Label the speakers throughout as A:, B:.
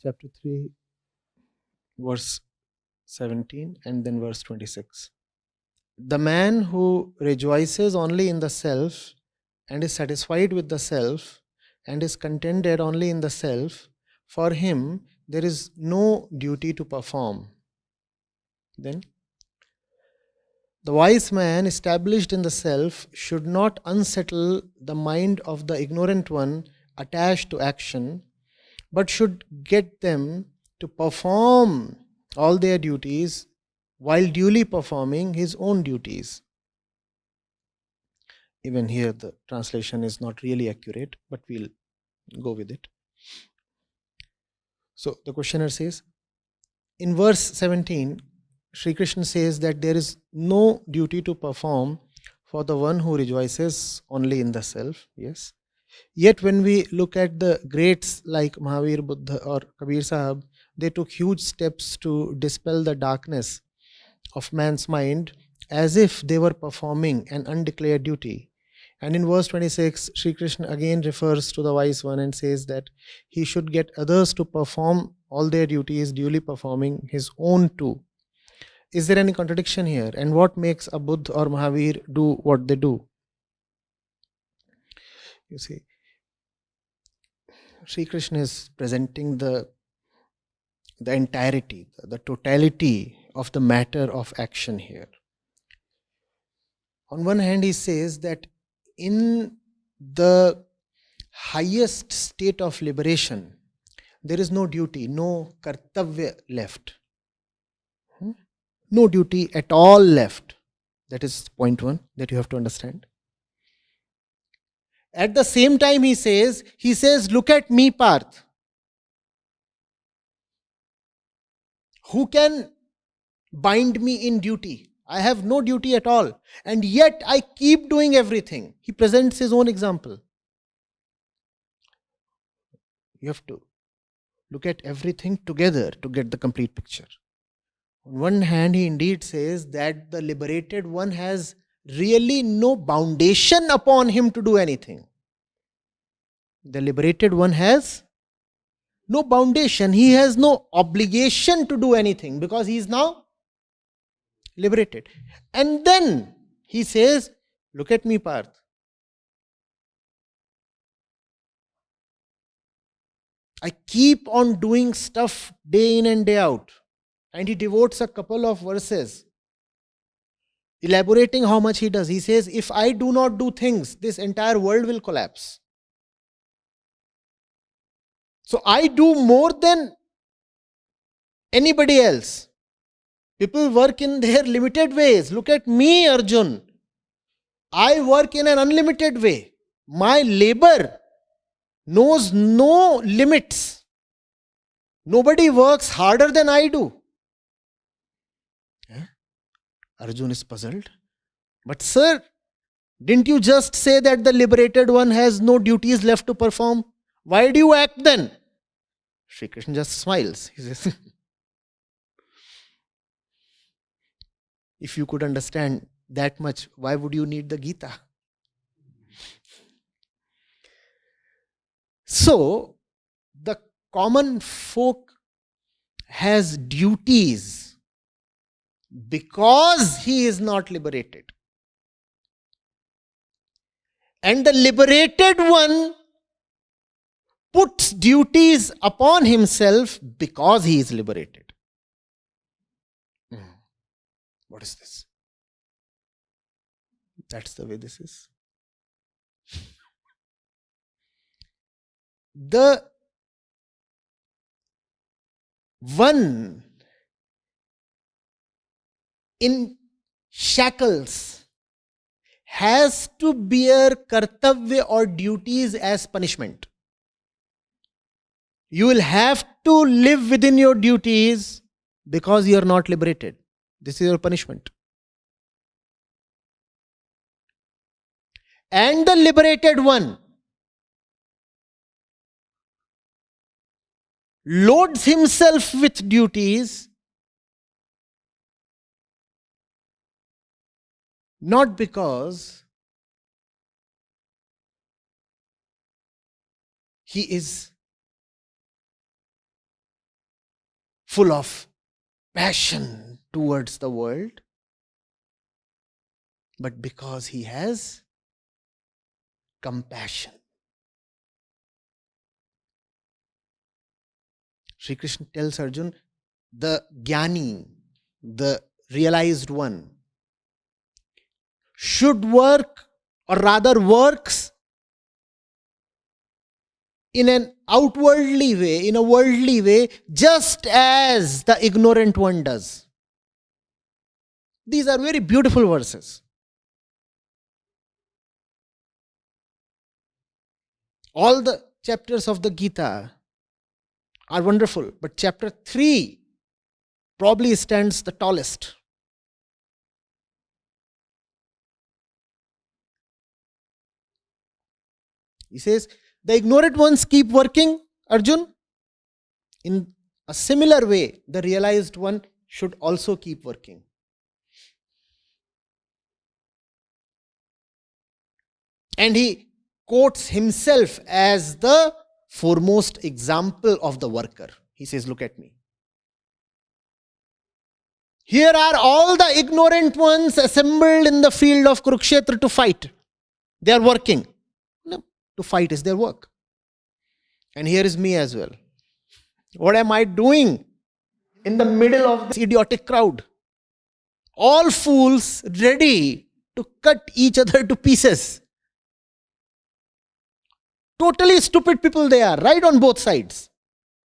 A: chapter 3, verse 17 and then verse 26. The man who rejoices only in the self and is satisfied with the self and is contented only in the self, for him there is no duty to perform. Then, the wise man established in the self should not unsettle the mind of the ignorant one attached to action, but should get them to perform all their duties while duly performing his own duties. Even here the translation is not really accurate, but we'll go with it. So the questioner says, in verse 17, Sri Krishna says that there is no duty to perform for the one who rejoices only in the self. Yes. Yet when we look at the greats like Mahavir, Buddha or Kabir Sahib, they took huge steps to dispel the darkness of man's mind as if they were performing an undeclared duty. And in verse 26, Sri Krishna again refers to the wise one and says that he should get others to perform all their duties, duly performing his own too. Is there any contradiction here? And what makes a Buddha or Mahavir do what they do? You see, Sri Krishna is presenting the entirety, the totality of the matter of action here. On one hand, he says that in the highest state of liberation, there is no duty, no kartavya left. No duty at all left. That is point one that you have to understand. At the same time, he says, look at me, Parth. Who can bind me in duty? I have no duty at all. And yet I keep doing everything. He presents his own example. You have to look at everything together to get the complete picture. On one hand, he indeed says that the liberated one has really no foundation upon him to do anything. The liberated one has no foundation. He has no obligation to do anything because he is now liberated. And then he says, look at me, Parth. I keep on doing stuff day in and day out. And he devotes a couple of verses elaborating how much he does. He says, if I do not do things, this entire world will collapse. So I do more than anybody else. People work in their limited ways. Look at me, Arjun. I work in an unlimited way. My labor knows no limits. Nobody works harder than I do. Arjun is puzzled. But sir, didn't you just say that the liberated one has no duties left to perform? Why do you act then? Shri Krishna just smiles. He says, if you could understand that much, why would you need the Geeta? So, the common folk has duties because he is not liberated. And the liberated one puts duties upon himself because he is liberated. What is this? That's the way this is. The one in shackles has to bear kartavya or duties as punishment. You will have to live within your duties because you are not liberated. This is your punishment. And the liberated one loads himself with duties not because he is full of passion towards the world, but because he has compassion. Sri Krishna tells Arjun, the Jnani, the realized one, should work, or rather works, in an outwardly way, in a worldly way, just as the ignorant one does. These are very beautiful verses. All the chapters of the Gita are wonderful, but chapter 3 probably stands the tallest. He says, the ignorant ones keep working, Arjun. In a similar way, the realized one should also keep working. And he quotes himself as the foremost example of the worker. He says, look at me. Here are all the ignorant ones assembled in the field of Kurukshetra to fight. They are working. No, to fight is their work. And here is me as well. What am I doing in the middle of this idiotic crowd? All fools ready to cut each other to pieces. Totally stupid people they are, right on both sides.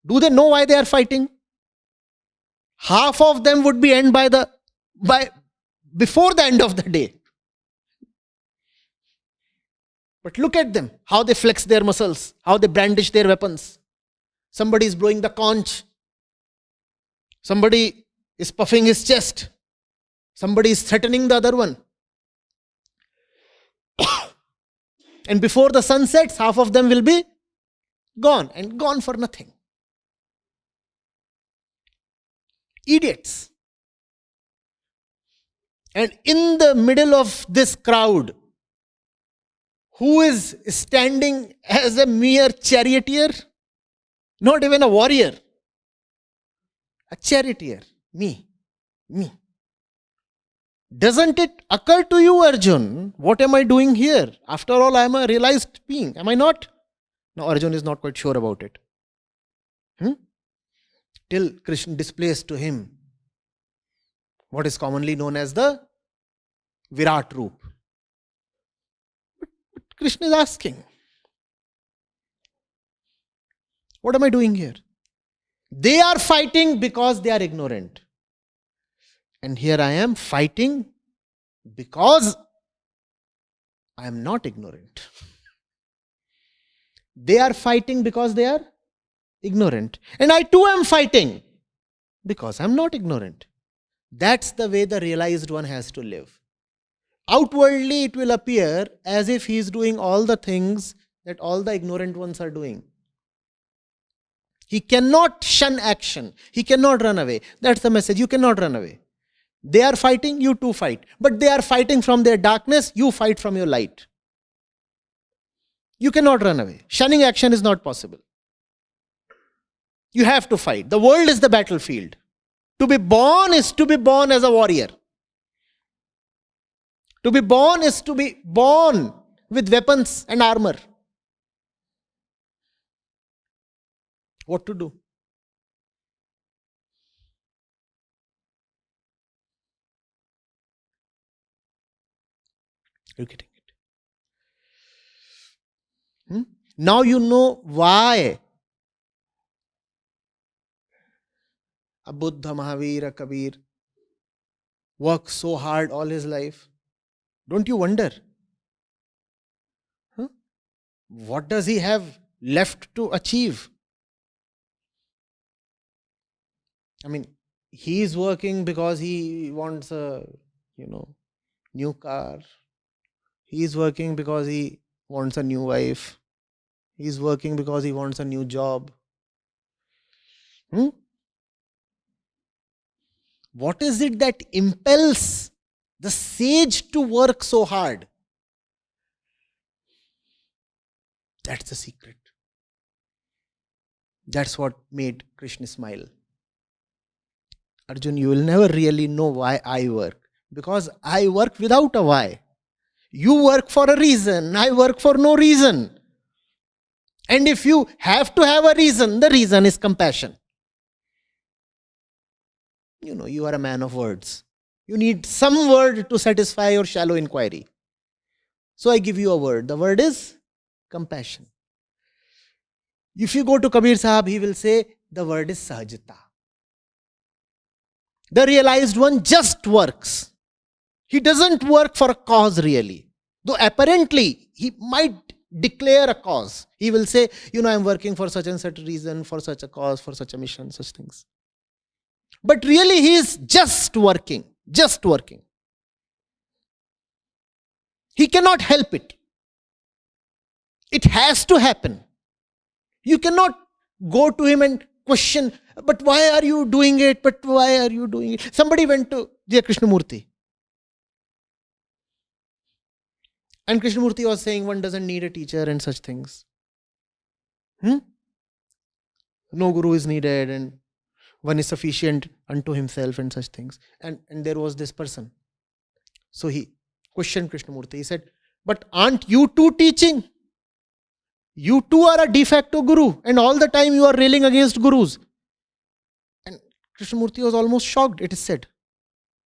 A: Do they know why they are fighting? Half of them would be end before the end of the day. But look at them, how they flex their muscles, how they brandish their weapons. Somebody is blowing the conch. Somebody is puffing his chest. Somebody is threatening the other one. And before the sun sets, half of them will be gone, and gone for nothing. Idiots. And in the middle of this crowd, who is standing as a mere charioteer? Not even a warrior. A charioteer. Me. Doesn't it occur to you, Arjun, what am I doing here? After all, I am a realized being. Am I not? No, Arjun is not quite sure about it. Till Krishna displays to him what is commonly known as the Virat Roop. But Krishna is asking, what am I doing here? They are fighting because they are ignorant. And here I am fighting because I am not ignorant. They are fighting because they are ignorant. And I too am fighting because I am not ignorant. That's the way the realized one has to live. Outwardly, it will appear as if he is doing all the things that all the ignorant ones are doing. He cannot shun action. He cannot run away. That's the message. You cannot run away. They are fighting, you too fight. But they are fighting from their darkness, you fight from your light. You cannot run away. Shunning action is not possible. You have to fight. The world is the battlefield. To be born is to be born as a warrior. To be born is to be born with weapons and armor. What to do? You're getting it. Now you know why a Buddha, Mahavira, Kabir worked so hard all his life. Don't you wonder? What does he have left to achieve? I mean, he is working because he wants a, new car. He is working because he wants a new wife. He is working because he wants a new job. What is it that impels the sage to work so hard? That's the secret. That's what made Krishna smile. Arjun, you will never really know why I work, because I work without a why. You work for a reason, I work for no reason. And if you have to have a reason, the reason is compassion. You are a man of words. You need some word to satisfy your shallow inquiry. So I give you a word. The word is compassion. If you go to Kabir Sahib, he will say the word is sahajata. The realized one just works. He doesn't work for a cause really. Though apparently he might declare a cause. He will say, I'm working for such and such reason, for such a cause, for such a mission, such things. But really he is just working. Just working. He cannot help it. It has to happen. You cannot go to him and question, but why are you doing it? But why are you doing it? Somebody went to J. Krishnamurti. And Krishnamurti was saying one doesn't need a teacher and such things. No guru is needed and one is sufficient unto himself and such things. And there was this person. So he questioned Krishnamurti. He said, but aren't you too teaching? You too are a de facto guru, and all the time you are railing against gurus. And Krishnamurti was almost shocked, it is said.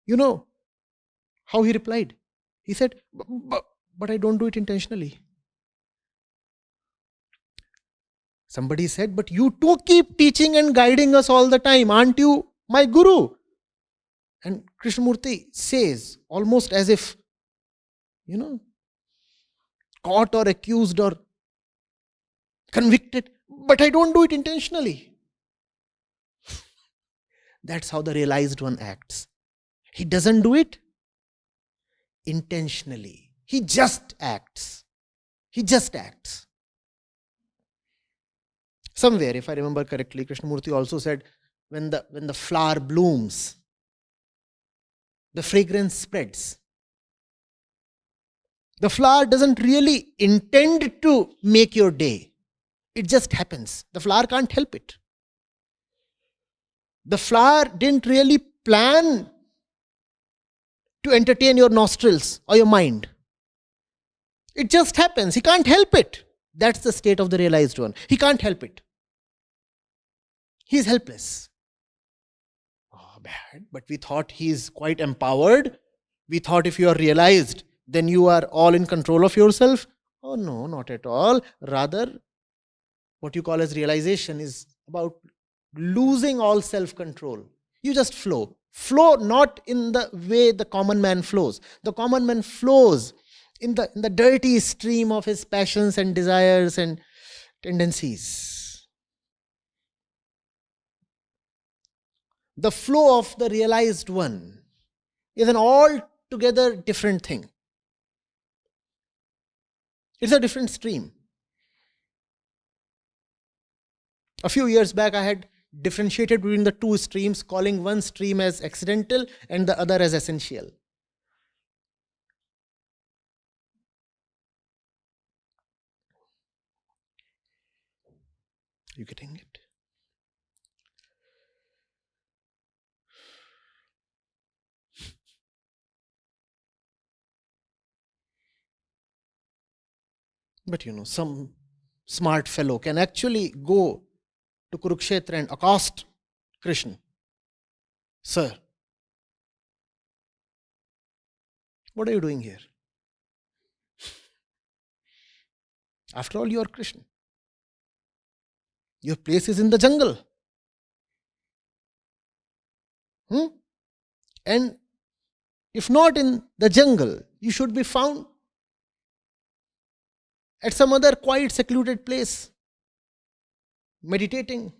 A: You know how he replied? He said, but I don't do it intentionally. Somebody said, but you too keep teaching and guiding us all the time. Aren't you my guru? And Krishnamurti says, almost as if, caught or accused or convicted, but I don't do it intentionally. That's how the realized one acts. He doesn't do it intentionally. He just acts. He just acts. Somewhere, if I remember correctly, Krishnamurti also said, when the flower blooms, the fragrance spreads. The flower doesn't really intend to make your day. It just happens. The flower can't help it. The flower didn't really plan to entertain your nostrils or your mind. It just happens. He can't help it. That's the state of the realized one. He can't help it. He is helpless. Oh, bad. But we thought he is quite empowered. We thought if you are realized, then you are all in control of yourself. Oh no, not at all. Rather, what you call as realization is about losing all self-control. You just flow. Flow not in the way the common man flows. The common man flows in the dirty stream of his passions and desires and tendencies. The flow of the realized one is an altogether different thing. It's a different stream. A few years back, I had differentiated between the two streams, calling one stream as accidental and the other as essential. Are you getting it? But some smart fellow can actually go to Kurukshetra and accost Krishna. Sir, what are you doing here? After all, you are Krishna. Your place is in the jungle. And if not in the jungle, you should be found at some other quiet, secluded place, meditating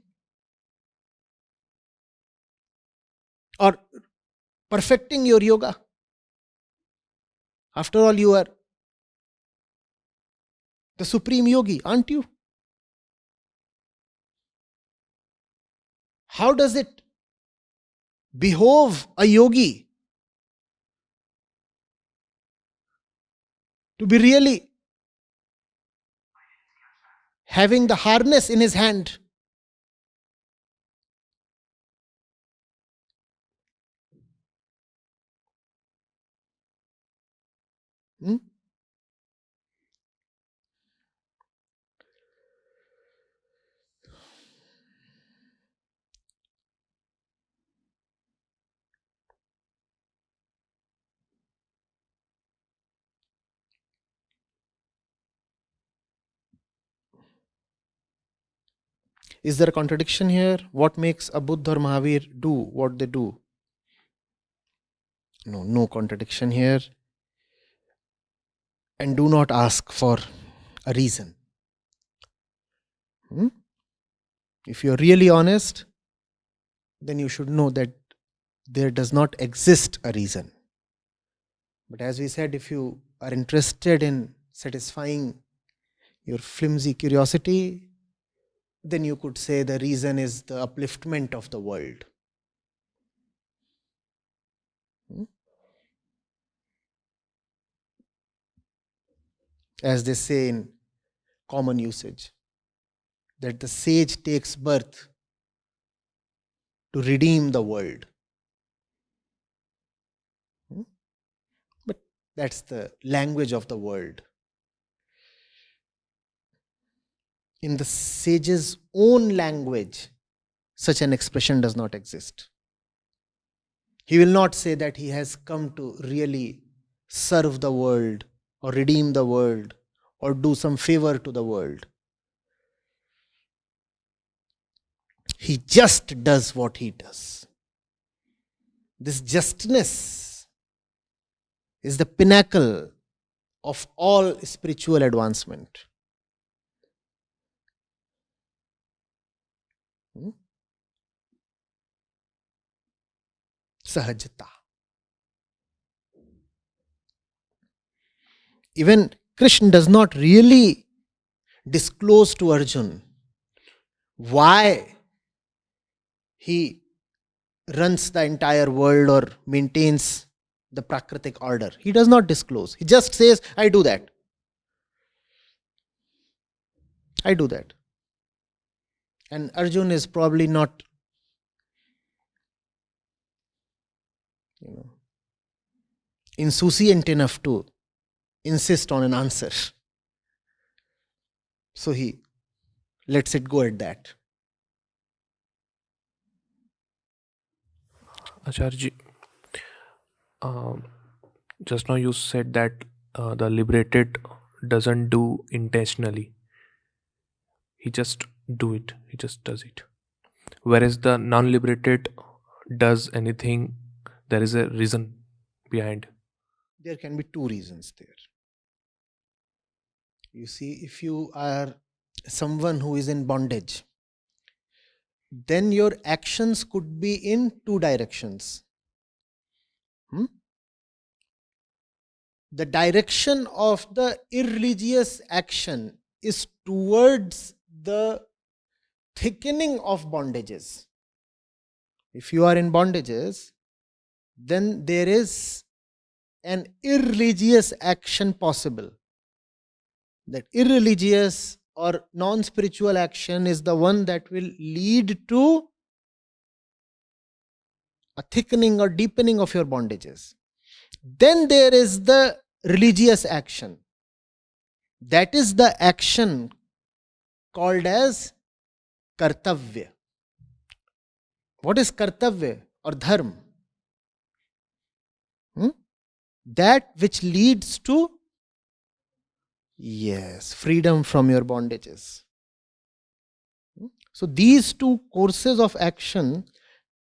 A: or perfecting your yoga. After all, you are the supreme yogi, aren't you? How does it behove a yogi to be really having the harness in his hand, Hmm? Is there a contradiction here? What makes a Buddha or Mahavir do what they do? No, no contradiction here. And do not ask for a reason. Hmm? If you're really honest, then you should know that there does not exist a reason. But as we said, if you are interested in satisfying your flimsy curiosity, then you could say the reason is the upliftment of the world. Hmm? As they say in common usage, that the sage takes birth to redeem the world. Hmm? But that's the language of the world. In the sage's own language, such an expression does not exist. He will not say that he has come to really serve the world or redeem the world or do some favor to the world. He just does what he does. This justness is the pinnacle of all spiritual advancement. Sahajata. Even Krishna does not really disclose to Arjun why he runs the entire world or maintains the Prakritic order. He does not disclose. He just says, I do that. I do that. And Arjun is probably not, insouciant enough to insist on an answer. So he lets it go at that.
B: Acharya, just now you said that the liberated doesn't do intentionally. He just do it. He just does it. Whereas the non-liberated does anything, there is a reason behind.
A: There can be two reasons there. You see, if you are someone who is in bondage, then your actions could be in two directions. The direction of the irreligious action is towards the thickening of bondages. If you are in bondages, then there is an irreligious action possible. That irreligious or non-spiritual action is the one that will lead to a thickening or deepening of your bondages. Then there is the religious action. That is the action called as kartavya. What is kartavya or dharma? That which leads to, yes, freedom from your bondages. So these two courses of action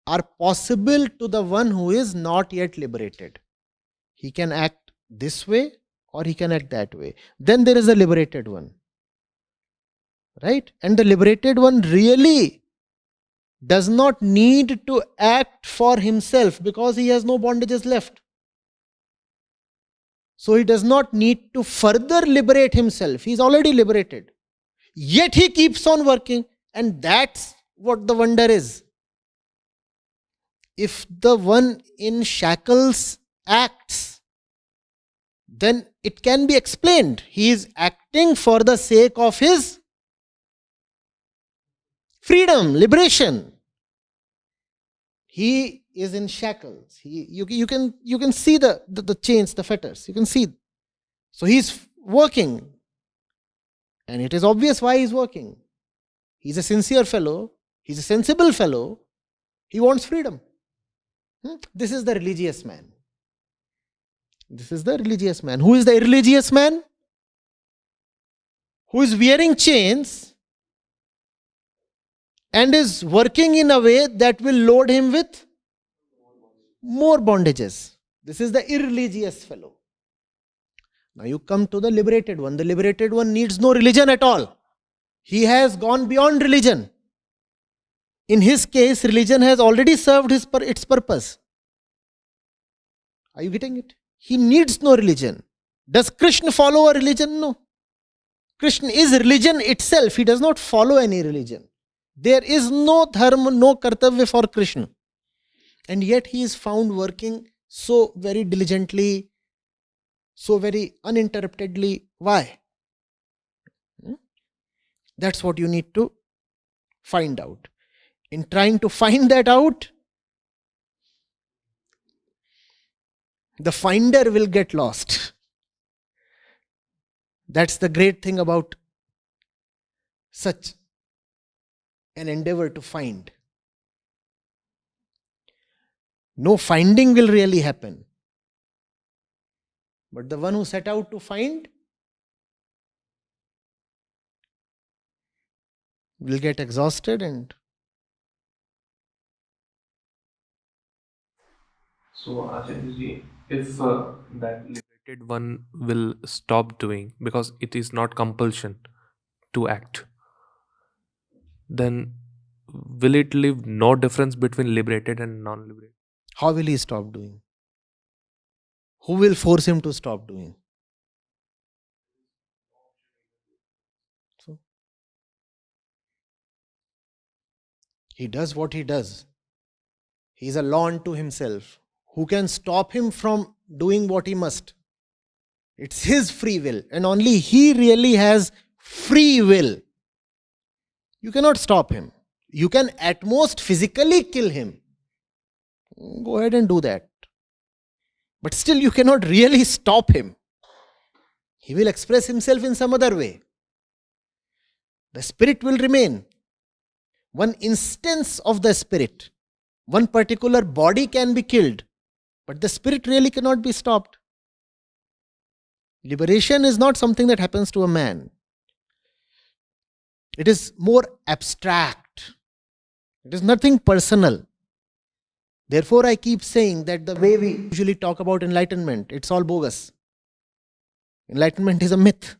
A: are possible to the one who is not yet liberated. He can act this way or he can act that way. Then there is a liberated one. Right? And the liberated one really does not need to act for himself because he has no bondages left. So he does not need to further liberate himself. He is already liberated. Yet he keeps on working. And that's what the wonder is. If the one in shackles acts, then it can be explained. He is acting for the sake of his freedom, liberation. He is in shackles. You can see the chains, the fetters. You can see. So he's working. And it is obvious why he's working. He's a sincere fellow. He's a sensible fellow. He wants freedom. This is the religious man. This is the religious man. Who is the irreligious man? Who is wearing chains and is working in a way that will load him with more bondages. This is the irreligious fellow. Now you come to the liberated one. The liberated one needs no religion at all. He has gone beyond religion. In his case, religion has already served its purpose. Are you getting it? He needs no religion. Does Krishna follow a religion? No. Krishna is religion itself. He does not follow any religion. There is no dharma, no kartavya for Krishna. And yet he is found working so very diligently, so very uninterruptedly. Why? That's what you need to find out. In trying to find that out, the finder will get lost. That's the great thing about such an endeavor to find. No finding will really happen. But the one who set out to find will get exhausted and
B: So, Acharya, if that liberated one will stop doing because it is not compulsion to act, then will it leave no difference between liberated and non-liberated?
A: how will he stop doing? Who will force him to stop doing? So, he does what he does. He is a law unto himself. Who can stop him from doing what he must? It's his free will, and only he really has free will. You cannot stop him. You can at most physically kill him. Go ahead and do that. But still you cannot really stop him. He will express himself in some other way. The spirit will remain. One instance of the spirit, one particular body can be killed, but the spirit really cannot be stopped. Liberation is not something that happens to a man. It is more abstract. It is nothing personal. Therefore, I keep saying that the way we usually talk about enlightenment, it's all bogus. Enlightenment is a myth.